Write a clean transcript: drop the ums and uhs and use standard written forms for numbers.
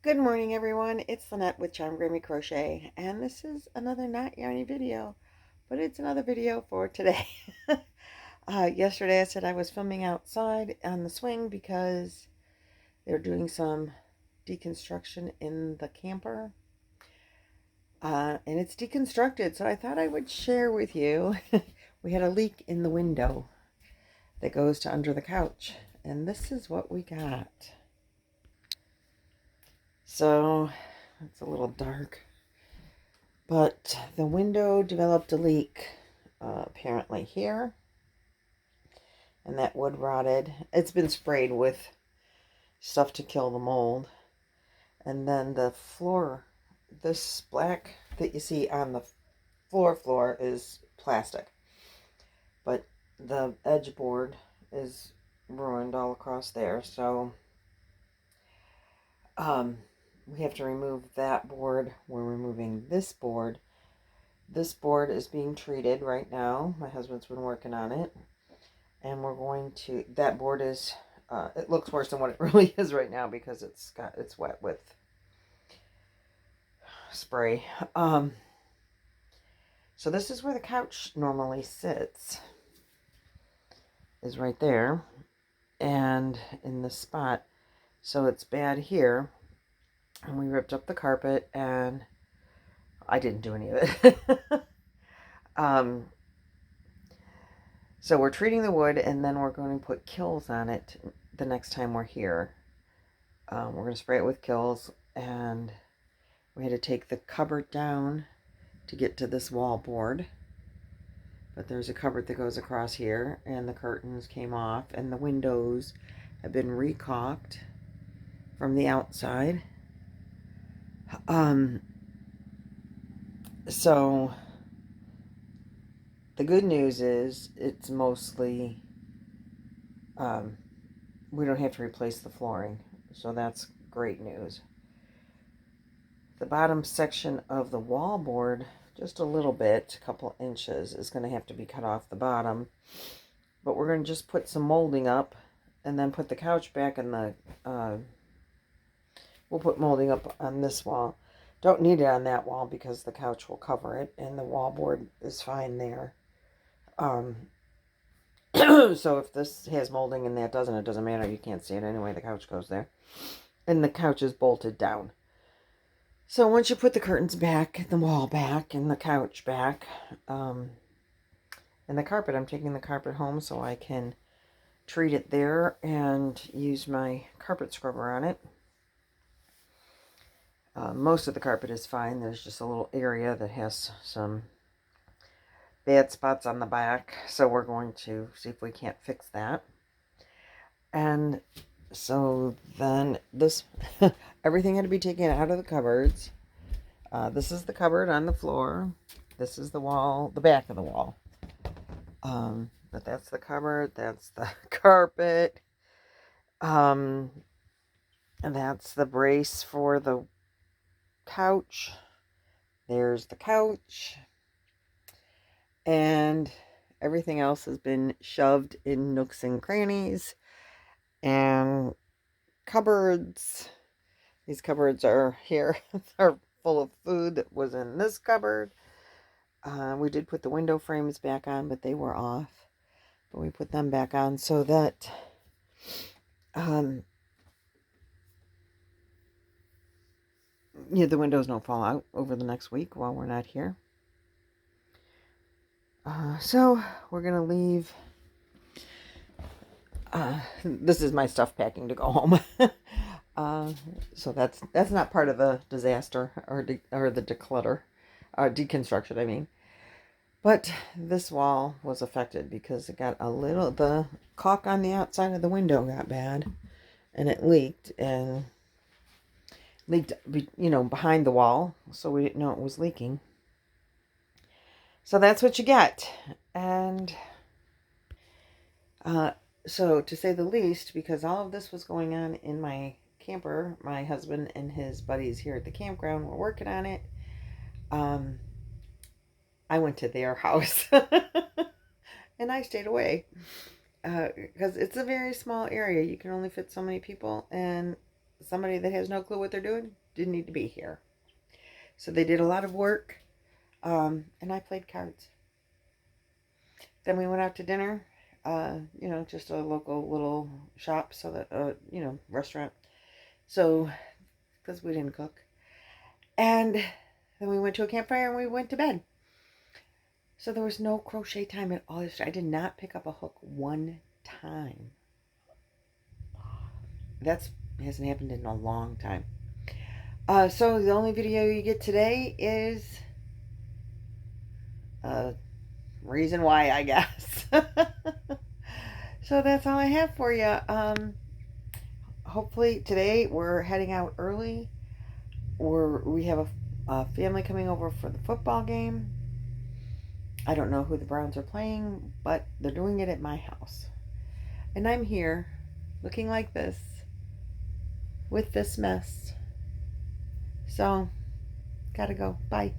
Good morning, everyone. It's Lynette with Charm Grammy Crochet, and this is another not yarny video, but it's another video for today. Yesterday I said I was filming outside on the swing because they're doing some deconstruction in the camper, and it's deconstructed, so I thought I would share with you. We had a leak in the window that goes to under the couch, and this is what we got. So it's a little dark, but the window developed a leak apparently here, and that wood rotted. It's been sprayed with stuff to kill the mold, and then the floor, this black that you see on the floor is plastic, but the edge board is ruined all across there, so we have to remove that board. We're removing this board. This board is being treated right now. My husband's been working on it. And we're going to, that board is, it looks worse than what it really is right now because it's wet with spray. So this is where the couch normally sits, is right there. And in this spot. So it's bad here. And we ripped up the carpet, and I didn't do any of it. So we're treating the wood, and then we're going to put Kills on it the next time we're here. We're going to spray it with Kills, and we had to take the cupboard down to get to this wall board. But there's a cupboard that goes across here, and the curtains came off, and the windows have been recaulked from the outside. So the good news is it's mostly, we don't have to replace the flooring, so that's great news. The bottom section of the wall board, just a little bit, a couple inches, is going to have to be cut off the bottom. But we're going to just put some molding up and then put the couch back in the, we'll put molding up on this wall. Don't need it on that wall because the couch will cover it, and the wall board is fine there. So if this has molding and that doesn't, it doesn't matter. You can't see it anyway. The couch goes there. And the couch is bolted down. So once you put the curtains back, the wall back, and the couch back, and the carpet, I'm taking the carpet home so I can treat it there and use my carpet scrubber on it. Most of the carpet is fine. There's just a little area that has some bad spots on the back, so we're going to see if we can't fix that. And so then this, everything had to be taken out of the cupboards. This is the cupboard on the floor. This is the wall, the back of the wall. But that's the cupboard, that's the carpet. And that's the brace for the couch. There's the couch. And everything else has been shoved in nooks and crannies. And cupboards. These cupboards are here. Are full of food that was in this cupboard. We did put the window frames back on, but they were off. But we put them back on so that the windows don't fall out over the next week while we're not here. So we're gonna leave. This is my stuff packing to go home. So that's not part of the disaster or the deconstruction. I mean, but this wall was affected because it got the caulk on the outside of the window got bad, and it leaked behind the wall, so we didn't know it was leaking. So that's what you get. And so to say the least, because all of this was going on in my camper, my husband and his buddies here at the campground were working on it. I went to their house and I stayed away because it's a very small area. You can only fit so many people, and somebody that has no clue what they're doing didn't need to be here. So they did a lot of work, and I played cards. Then we went out to dinner, just a local little shop, so that, restaurant. So, because we didn't cook. And then we went to a campfire and we went to bed. So there was no crochet time at all. I did not pick up a hook one time. That hasn't happened in a long time. So the only video you get today is reason why, I guess. So that's all I have for you. Hopefully today we're heading out early. We have a family coming over for the football game. I don't know who the Browns are playing, but they're doing it at my house. And I'm here looking like this with this mess. So, gotta go. Bye.